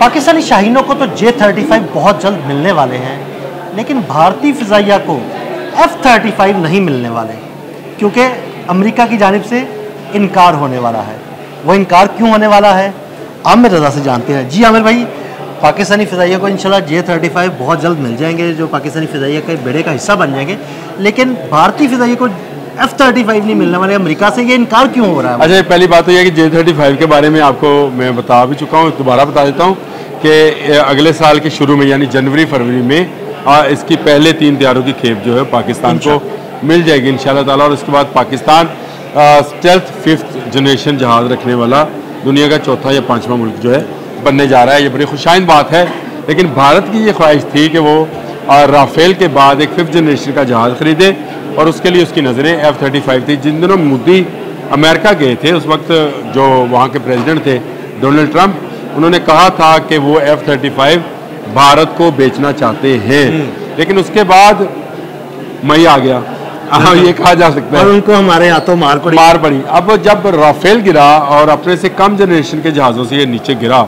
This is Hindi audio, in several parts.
पाकिस्तानी शाहीनों को तो J-35 बहुत जल्द मिलने वाले हैं, लेकिन भारतीय फ़िज़ाइया को F-35 नहीं मिलने वाले, क्योंकि अमेरिका की जानिब से इनकार होने वाला है। वो इनकार क्यों होने वाला है, आमिर रज़ा से जानते हैं। जी आमिर भाई, पाकिस्तानी फ़िज़ाइया को इंशाल्लाह J-35 बहुत जल्द मिल जाएंगे, जो पाकिस्तानी फ़िज़ाइया के बेड़े का हिस्सा बन जाएंगे, लेकिन भारतीय फ़िज़ाइया को F-35 नहीं मिलने वाले। अमेरिका से ये इनकार क्यों हो रहा है? अच्छा, पहली बात तो यह है कि J-35 के बारे में आपको मैं बता भी चुका हूँ, दोबारा बता देता हूँ कि अगले साल के शुरू में यानी जनवरी फरवरी में इसकी पहले 3 तैयारों की खेप जो है पाकिस्तान को मिल जाएगी इंशाल्लाह ताला। और उसके बाद पाकिस्तान स्टेल्थ 5th जनरेशन जहाज़ रखने वाला दुनिया का 4था या 5वां मुल्क जो है बनने जा रहा है। ये बड़ी खुशाइंद बात है, लेकिन भारत की ये ख्वाहिश थी कि वो राफेल के बाद एक 5th जनरेशन का जहाज़ खरीदे, और उसके लिए उसकी नज़रें F-35 थी। जिन दिनों मोदी अमेरिका गए थे, उस वक्त जो वहाँ के प्रेसिडेंट थे डोनाल्ड ट्रंप, उन्होंने कहा था कि वो F-35 भारत को बेचना चाहते हैं, लेकिन उसके बाद मई आ गया, ये कहा जा सकता है, और उनको हमारे हाथों मार पड़ी। अब जब राफेल गिरा और अपने से कम जनरेशन के जहाज़ों से ये नीचे गिरा,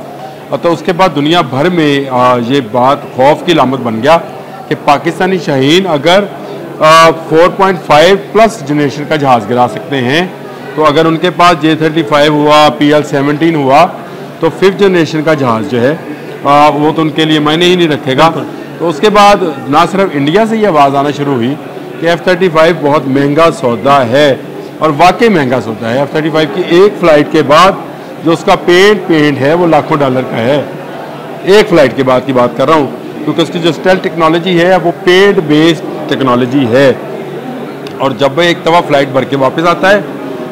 तो उसके बाद दुनिया भर में ये बात खौफ की लामत बन गया कि पाकिस्तानी शाहीन अगर 4.5 प्लस जनरेशन का जहाज़ गिरा सकते हैं, तो अगर उनके पास J-35 हुआ, PL-17 हुआ, तो 5th जनरेशन का जहाज़ जो है वो तो उनके लिए मायने ही नहीं रखेगा। तो उसके बाद ना सिर्फ इंडिया से ये आवाज़ आना शुरू हुई कि F-35 बहुत महंगा सौदा है, और वाकई महंगा सौदा है। F-35 की एक फ़्लाइट के बाद जो उसका पेंट है वो लाखों डॉलर का है। एक फ़्लाइट के बाद की बात कर रहा हूँ, क्योंकि उसकी जो स्टेल्थ टेक्नोलॉजी है वो पेंट बेस्ड टेक्नोलॉजी है, और जब वह एक दफ़ा फ़्लाइट भर के वापस आता है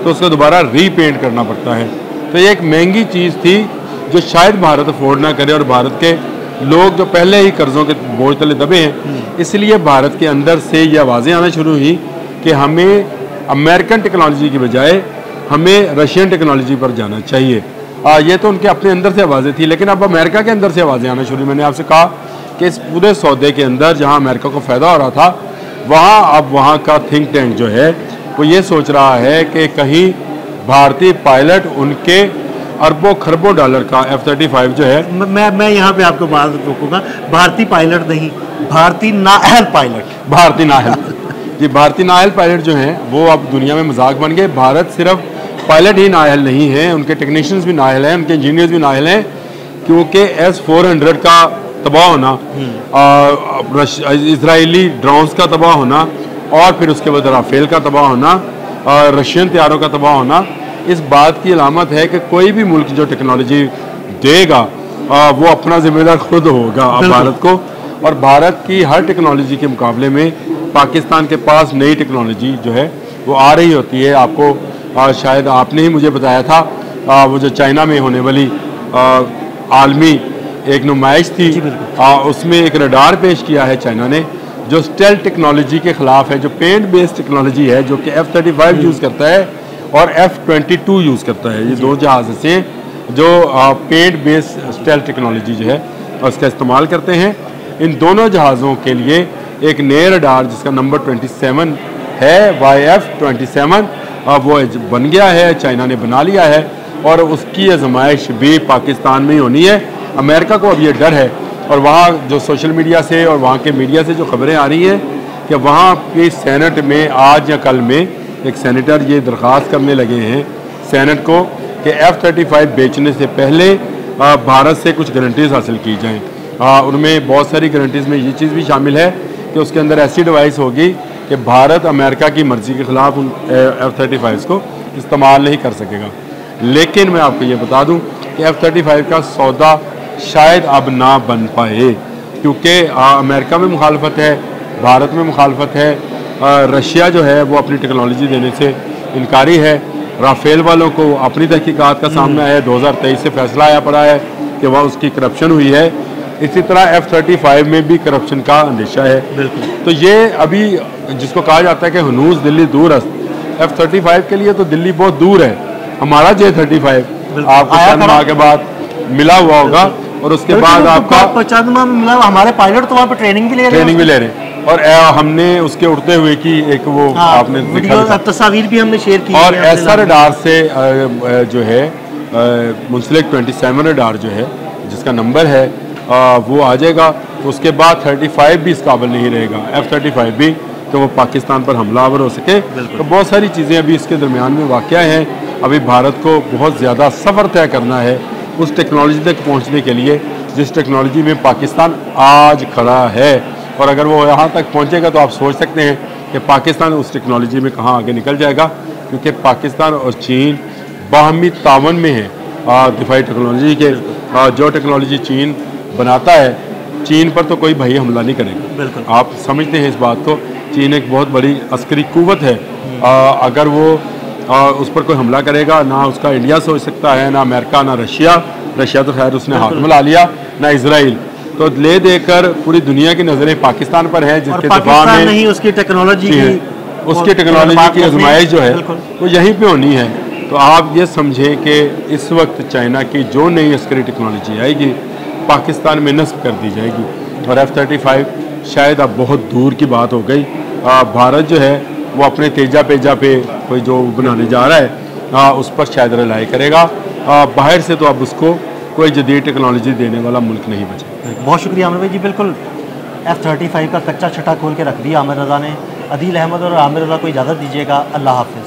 तो उसको दोबारा रीपेंट करना पड़ता है। तो ये एक महंगी चीज़ थी जो शायद भारत अफोर्ड ना करे, और भारत के लोग जो पहले ही कर्ज़ों के बोझ तले दबे हैं, इसलिए भारत के अंदर से ये आवाज़ें आना शुरू हुई कि हमें अमेरिकन टेक्नोलॉजी की बजाय हमें रशियन टेक्नोलॉजी पर जाना चाहिए। ये तो उनके अपने अंदर से आवाज़ें थी, लेकिन अब अमेरिका के अंदर से आवाज़ें आना शुरू। मैंने आपसे कहा कि इस पूरे सौदे के अंदर जहाँ अमेरिका को फ़ायदा हो रहा था, वहाँ अब वहाँ का थिंक टैंक जो है वो ये सोच रहा है कि कहीं भारतीय पायलट उनके अरबों खरबों डॉलर का F-35 जो है, मैं यहाँ पे आपको बात रोकूंगा, भारतीय पायलट नहीं, भारतीय नाअहल पायलट। भारतीय नाअहल जी, भारतीय नाअहल पायलट जो हैं वो अब दुनिया में मजाक बन गए। भारत सिर्फ पायलट ही नाअहल नहीं है, उनके टेक्नीशियंस भी नाअहल हैं, उनके इंजीनियर्स भी नाअहल हैं, क्योंकि S-400 का तबाह होना, इजरायली ड्रोन्स का तबाह होना, और फिर उसके बाद राफेल का तबाह होना, रशियन तैयारों का तबाह होना, इस बात की अलामत है कि कोई भी मुल्क जो टेक्नोलॉजी देगा वो अपना जिम्मेदार खुद होगा अब भारत को। और भारत की हर टेक्नोलॉजी के मुकाबले में पाकिस्तान के पास नई टेक्नोलॉजी जो है वो आ रही होती है। आपको शायद आपने ही मुझे बताया था, वो जो चाइना में होने वाली आलमी एक नुमाइश थी, उसमें एक रडार पेश किया है चाइना ने, जो स्टेल्थ टेक्नोलॉजी के ख़िलाफ़ है, जो पेंट बेस्ड टेक्नोलॉजी है, जो कि F-35 यूज़ करता है और F-22 यूज़ करता है। ये 2 जहाज़ से जो पेंट बेस्ड स्टेल्थ टेक्नोलॉजी जो है उसका इस्तेमाल करते हैं। इन दोनों जहाज़ों के लिए एक नया रडार जिसका नंबर 27 है, YF-27, वो बन गया है, चाइना ने बना लिया है, और उसकी आजमाइश भी पाकिस्तान में ही होनी है। अमेरिका को अब ये डर है, और वहाँ जो सोशल मीडिया से और वहाँ के मीडिया से जो खबरें आ रही हैं कि वहाँ की सेनेट में आज या कल में एक सेनेटर ये दरख्वास्त करने लगे हैं सेनेट को कि F-35 बेचने से पहले भारत से कुछ गारंटीज़ हासिल की जाएँ। उनमें बहुत सारी गारंटीज़ में ये चीज़ भी शामिल है कि उसके अंदर ऐसी डिवाइस होगी कि भारत अमेरिका की मर्ज़ी के ख़िलाफ़ उन F-35 को इस्तेमाल नहीं कर सकेगा। लेकिन मैं आपको ये बता दूँ कि F-35 का सौदा शायद अब ना बन पाए, क्योंकि अमेरिका में मुखालफत है, भारत में मुखालफत है, रशिया जो है वो अपनी टेक्नोलॉजी देने से इनकारी है, राफेल वालों को अपनी तहकीकात का सामना है, 2023 से फैसला आया पड़ा है कि वह उसकी करप्शन हुई है। इसी तरह F-35 में भी करप्शन का अंदेशा है। बिल्कुल। तो ये अभी जिसको कहा जाता है कि हनूज दिल्ली दूर F-35 के लिए तो दिल्ली बहुत दूर है। हमारा J-35 आपको चंद माह के बाद मिला हुआ होगा, और उसके बाद आपका चंद माह में मिला। हमारे पायलट तो वहाँ पर ट्रेनिंग भी ले रहे हैं, और हमने उसके उड़ते हुए की एक वो आपने तस्वीर भी हमने शेयर की। और ऐसा रडार से जो है मुंसलिक 27 रडार जो है जिसका नंबर है वो आ जाएगा। उसके बाद 35 भी इस काबिल नहीं रहेगा, F-35 भी, तो वो पाकिस्तान पर हमलावर हो सके। तो बहुत सारी चीज़ें अभी इसके दरमियान में वाक़या हैं। अभी भारत को बहुत ज़्यादा सफ़र तय करना है उस टेक्नोलॉजी तक पहुँचने के लिए जिस टेक्नोलॉजी में पाकिस्तान आज खड़ा है। और अगर वो यहाँ तक पहुँचेगा तो आप सोच सकते हैं कि पाकिस्तान उस टेक्नोलॉजी में कहाँ आगे निकल जाएगा, क्योंकि पाकिस्तान और चीन बाहमी तावन में है दिफाई टेक्नोलॉजी के। जो टेक्नोलॉजी चीन बनाता है, चीन पर तो कोई भाई हमला नहीं करेगा। आप समझते हैं इस बात को। चीन एक बहुत बड़ी अस्करी कुव्वत है। अगर वो उस पर कोई हमला करेगा, ना उसका इंडिया सोच सकता है, ना अमेरिका, ना रशिया। रशिया तो खैर उसने हाथ मिला लिया, ना इसराइल। तो ले देकर पूरी दुनिया की नज़रें पाकिस्तान पर है, जिसके दफा में नहीं उसकी टेक्नोलॉजी की आजमाइश जो है वो यहीं पे होनी है। तो आप ये समझें कि इस वक्त चाइना की जो नई अस्करी टेक्नोलॉजी आएगी पाकिस्तान में नस्ब कर दी जाएगी। और F-35 शायद अब बहुत दूर की बात हो गई। भारत जो है वो अपने तेजा पेजा पे कोई जो बनाने जा रहा है उस पर शायद रिलाई करेगा। बाहर से तो अब उसको कोई जदीद टेक्नोलॉजी देने वाला मुल्क नहीं बचा। बहुत शुक्रिया आमिर भाई जी। बिल्कुल F-35 का कच्चा छटा खोल के रख दिया आमिर रज़ा ने। अदील अहमद और आमिर रज़ा को इजाज़त दीजिएगा। अल्लाह हाफ़िज़।